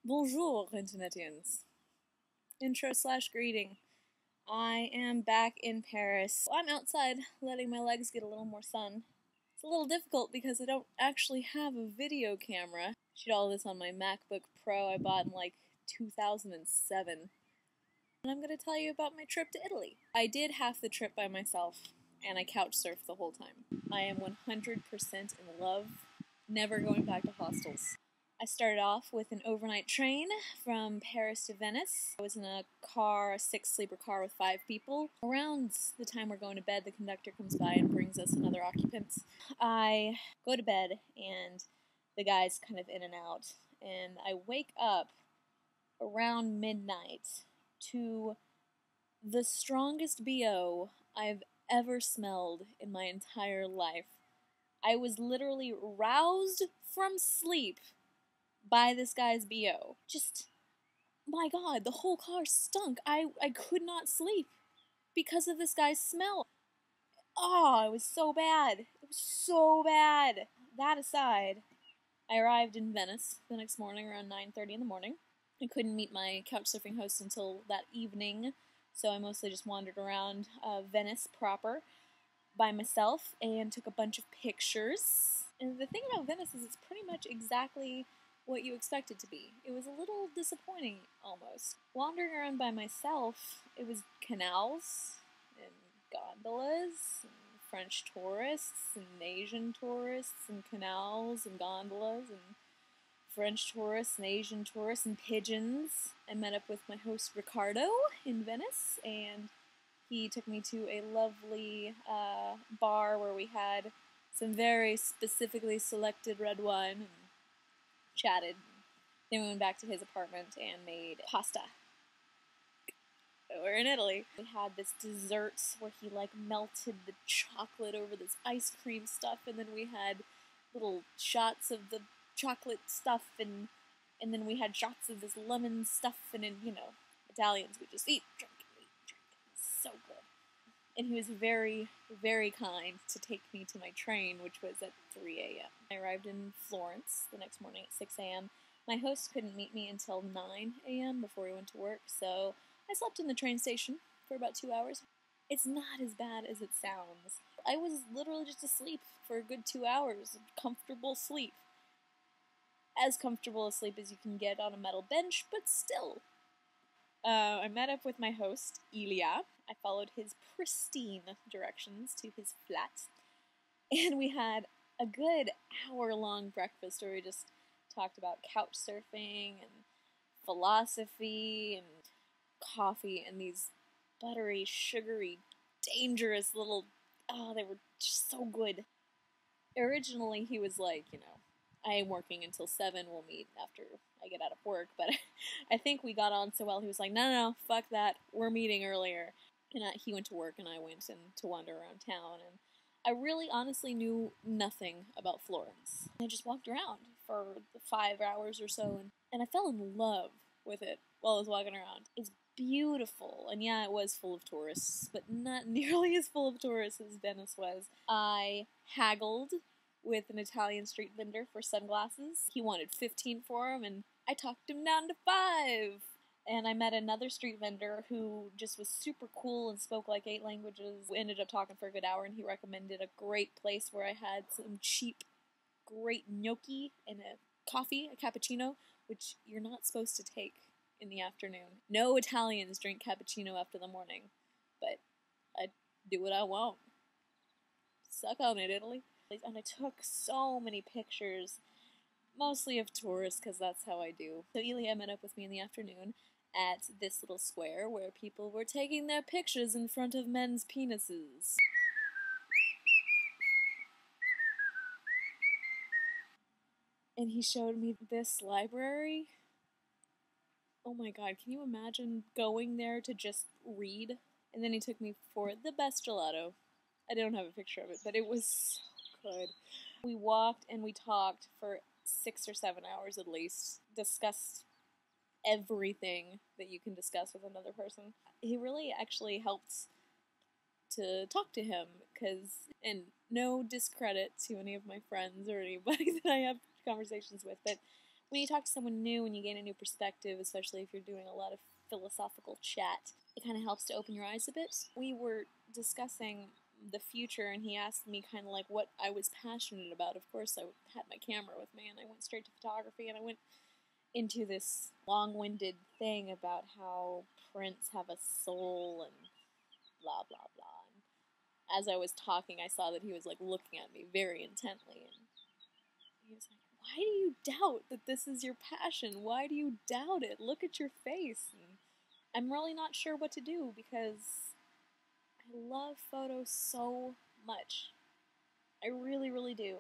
Bonjour, Internetians. Intro/greeting. I am back in Paris. I'm outside letting my legs get a little more sun. It's a little difficult because I don't actually have a video camera. I shoot all this on my MacBook Pro I bought in like 2007. And I'm going to tell you about my trip to Italy. I did half the trip by myself, and I couch surfed the whole time. I am 100% in love, never going back to hostels. I started off with an overnight train from Paris to Venice. I was in a car, a 6-sleeper car with 5 people. Around the time we're going to bed, the conductor comes by and brings us another occupant. I go to bed, and the guy's kind of in and out. And I wake up around midnight to the strongest BO I've ever smelled in my entire life. I was literally roused from sleep by this guy's BO. Just, my god, the whole car stunk. I could not sleep because of this guy's smell. Oh, it was so bad. It was so bad. That aside, I arrived in Venice the next morning around 9:30 in the morning. I couldn't meet my couchsurfing host until that evening, so I mostly just wandered around Venice proper by myself and took a bunch of pictures. And the thing about Venice is it's pretty much exactly what you expect it to be. It was a little disappointing, almost. Wandering around by myself, it was canals and gondolas and French tourists and Asian tourists and canals and gondolas and French tourists and Asian tourists and pigeons. I met up with my host Ricardo in Venice, and he took me to a lovely bar where we had some very specifically selected red wine and chatted. Then we went back to his apartment and made pasta. We're in Italy. We had this dessert where he like melted the chocolate over this ice cream stuff, and then we had little shots of the chocolate stuff, and then we had shots of this lemon stuff, and then, you know, Italians would just eat, drink, eat, drink. It was so good. And he was very, very kind to take me to my train, which was at 3 a.m. I arrived in Florence the next morning at 6 a.m. My host couldn't meet me until 9 a.m. before he went to work, so I slept in the train station for about 2 hours. It's not as bad as it sounds. I was literally just asleep for a good 2 hours, comfortable sleep. As comfortable a sleep as you can get on a metal bench, but still. I met up with my host, Ilya. I followed his pristine directions to his flat, and we had a good hour-long breakfast where we just talked about couch surfing and philosophy and coffee and these buttery, sugary, dangerous little... Oh, they were just so good. Originally, he was like, you know, I am working until 7, we'll meet after I get out of work, but I think we got on so well, he was like, no, fuck that, we're meeting earlier. And he went to work, and I went to wander around town, and I really honestly knew nothing about Florence. I just walked around for the 5 hours or so, and I fell in love with it while I was walking around. It's beautiful, and yeah, it was full of tourists, but not nearly as full of tourists as Venice was. I haggled with an Italian street vendor for sunglasses. He wanted 15 for them, and I talked him down to 5. And I met another street vendor who just was super cool and spoke like 8 languages. We ended up talking for a good hour, and he recommended a great place where I had some cheap, great gnocchi and a coffee, a cappuccino, which you're not supposed to take in the afternoon. No Italians drink cappuccino after the morning, but I do what I want. Suck on it, Italy. And I took so many pictures, mostly of tourists, because that's how I do. So Ilya met up with me in the afternoon at this little square where people were taking their pictures in front of men's penises. And he showed me this library. Oh my god, can you imagine going there to just read? And then he took me for the best gelato. I don't have a picture of it, but it was so good. We walked and we talked for 6 or 7 hours at least, discussed everything that you can discuss with another person. He really actually helped to talk to him, and no discredit to any of my friends or anybody that I have conversations with, but when you talk to someone new and you gain a new perspective, especially if you're doing a lot of philosophical chat, it kind of helps to open your eyes a bit. We were discussing the future, and he asked me kind of like what I was passionate about. Of course, I had my camera with me, and I went straight to photography, and I went into this long-winded thing about how prints have a soul and blah, blah, blah. And as I was talking, I saw that he was, like, looking at me very intently, and he was like, why do you doubt that this is your passion? Why do you doubt it? Look at your face. And I'm really not sure what to do, because I love photos so much. I really, really do.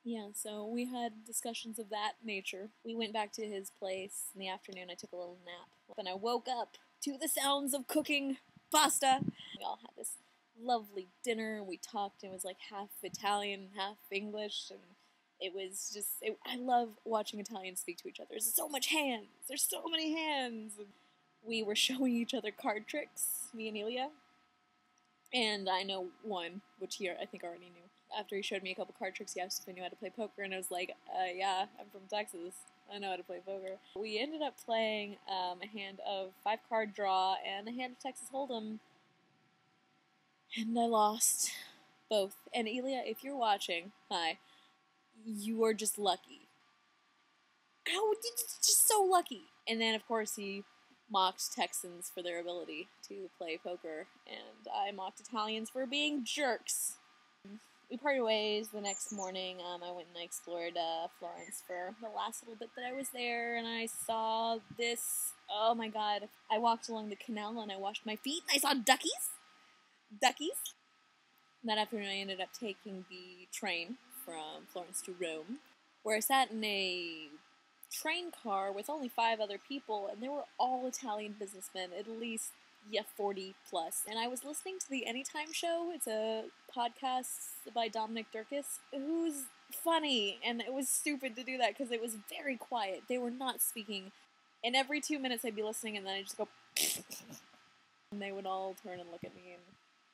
Yeah, so we had discussions of that nature. We went back to his place in the afternoon. I took a little nap. And I woke up to the sounds of cooking pasta. We all had this lovely dinner. We talked. It was like half Italian, half English. And it was just... I love watching Italians speak to each other. There's so much hands. There's so many hands. We were showing each other card tricks, me and Elia. And I know one, which he, I think, already knew. After he showed me a couple card tricks, he asked if I knew how to play poker, and I was like, yeah, I'm from Texas. I know how to play poker. We ended up playing a hand of 5-card draw and a hand of Texas Hold'em, and I lost both. And Elia, if you're watching, hi, you are just lucky. How, just so lucky. And then, of course, he mocked Texans for their ability to play poker, and I mocked Italians for being jerks. We parted ways the next morning. I went and I explored Florence for the last little bit that I was there, and I saw this, oh my god. I walked along the canal and I washed my feet and I saw duckies. Duckies. That afternoon I ended up taking the train from Florence to Rome, where I sat in a train car with only 5 other people, and they were all Italian businessmen, at least 40 plus. And I was listening to the Anytime Show. It's a podcast by Dominic Durkis, who's funny, and it was stupid to do that because it was very quiet. They were not speaking, and every 2 minutes I'd be listening, and then I'd just go and they would all turn and look at me, and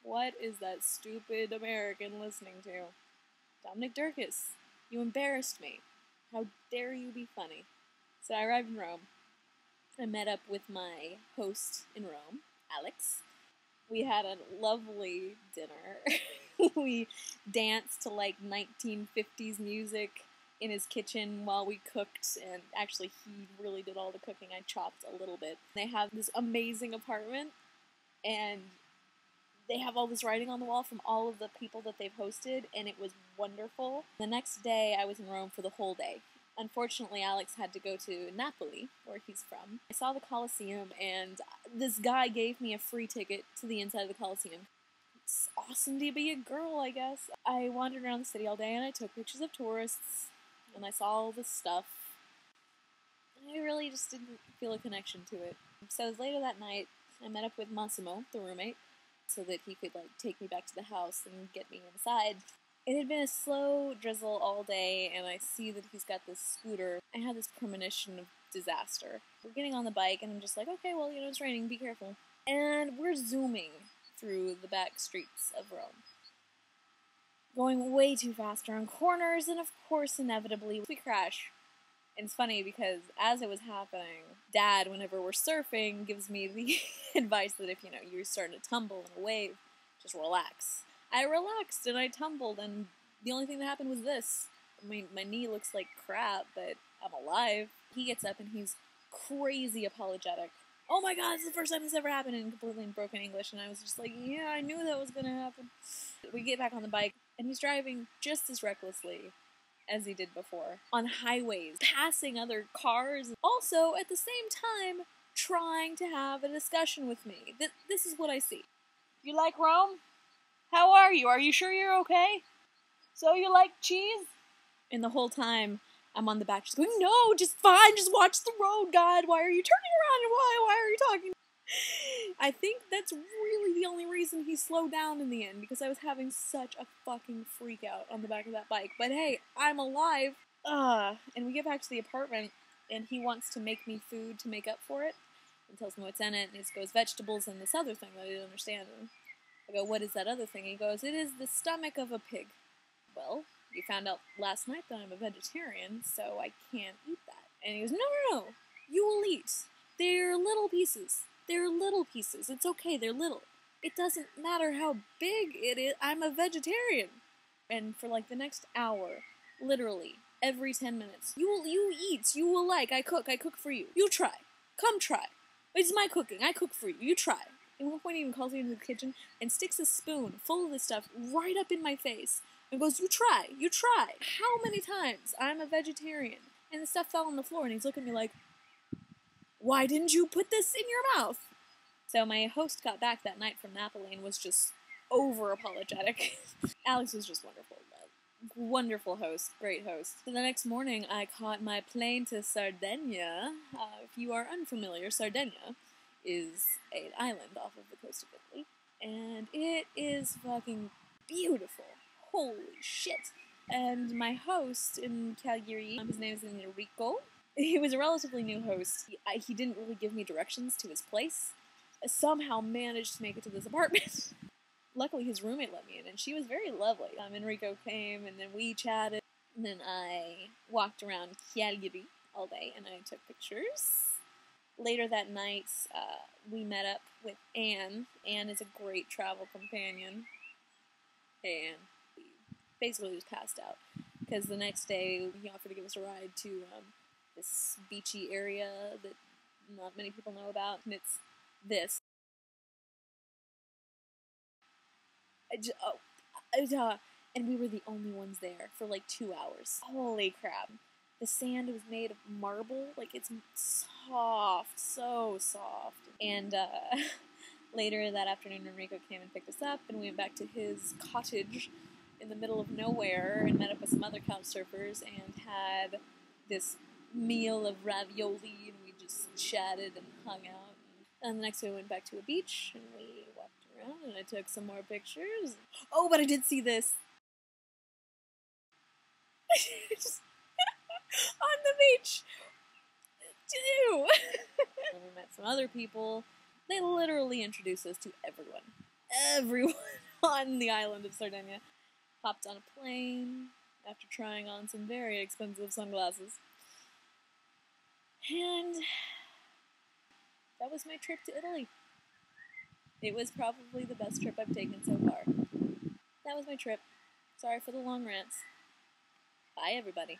what is that stupid American listening to? Dominic Durkis, you embarrassed me. How dare you be funny? So I arrived in Rome. I met up with my host in Rome, Alex. We had a lovely dinner. We danced to like 1950s music in his kitchen while we cooked, and actually he really did all the cooking. I chopped a little bit. They have this amazing apartment, and they have all this writing on the wall from all of the people that they've hosted, and it was wonderful. The next day, I was in Rome for the whole day. Unfortunately, Alex had to go to Napoli, where he's from. I saw the Colosseum, and this guy gave me a free ticket to the inside of the Colosseum. It's awesome to be a girl, I guess. I wandered around the city all day, and I took pictures of tourists, and I saw all this stuff. I really just didn't feel a connection to it. So it was later that night, I met up with Massimo, the roommate, so that he could take me back to the house and get me inside. It had been a slow drizzle all day, and I see that he's got this scooter. I had this premonition of disaster. We're getting on the bike, and I'm just like, okay, well, it's raining, be careful. And we're zooming through the back streets of Rome, going way too fast around corners, and of course, inevitably, we crash. And it's funny because as it was happening, Dad, whenever we're surfing, gives me the advice that if, you're starting to tumble in a wave, just relax. I relaxed and I tumbled, and the only thing that happened was this. My knee looks like crap, but I'm alive. He gets up and he's crazy apologetic. Oh my god, it's the first time this ever happened, in completely broken English, and I was just like, yeah, I knew that was gonna happen. We get back on the bike, and he's driving just as recklessly as he did before, on highways, passing other cars, also, at the same time, trying to have a discussion with me. This is what I see. You like Rome? How are you? Are you sure you're okay? So you like cheese? And the whole time, I'm on the back just going, no, just fine, just watch the road, God. Why are you turning around, and why are you talking? I think that's really the only reason he slowed down in the end, because I was having such a fucking freak out on the back of that bike. But hey, I'm alive. And we get back to the apartment, and he wants to make me food to make up for it. And tells me what's in it, and he goes, vegetables and this other thing that I didn't understand. And I go, what is that other thing? He goes, it is the stomach of a pig. Well, you found out last night that I'm a vegetarian, so I can't eat that. And he goes, no, no, no, you will eat. They're little pieces. They're little pieces. It's okay, they're little. It doesn't matter how big it is. I'm a vegetarian. And for like the next hour, literally, every 10 minutes, you eat, you will like, I cook for you. You try. Come try. It's my cooking, I cook for you. You try. At one point he even calls me into the kitchen and sticks a spoon full of this stuff right up in my face and goes, you try, you try. How many times? I'm a vegetarian. And the stuff fell on the floor and he's looking at me like, why didn't you put this in your mouth? So my host got back that night from Napoli and was just over-apologetic. Alex was just wonderful. Wonderful host. Great host. So the next morning I caught my plane to Sardinia. If you are unfamiliar, Sardinia is an island off of the coast of Italy. And it is fucking beautiful. Holy shit. And my host in Calgary, his name is Enrico. He was a relatively new host. He didn't really give me directions to his place. I somehow managed to make it to this apartment. Luckily, his roommate let me in, and she was very lovely. Enrico came, and then we chatted, and then I walked around Calgary all day, and I took pictures. Later that night, we met up with Anne. Anne is a great travel companion. Hey, Anne. We basically just passed out, because the next day, he offered to give us a ride to this beachy area that not many people know about, and it's this. And we were the only ones there for like 2 hours. Holy crap. The sand was made of marble. Like, it's soft. So soft. And later that afternoon, Enrico came and picked us up, and we went back to his cottage in the middle of nowhere and met up with some other couch surfers and had this meal of ravioli, and we just chatted and hung out. And the next day we went back to a beach, and we walked around, and I took some more pictures. Oh, but I did see this. On the beach. Ew. And we met some other people. They literally introduced us to everyone. Everyone on the island of Sardinia. Hopped on a plane after trying on some very expensive sunglasses. And that was my trip to Italy. It was probably the best trip I've taken so far. That was my trip. Sorry for the long rants. Bye, everybody.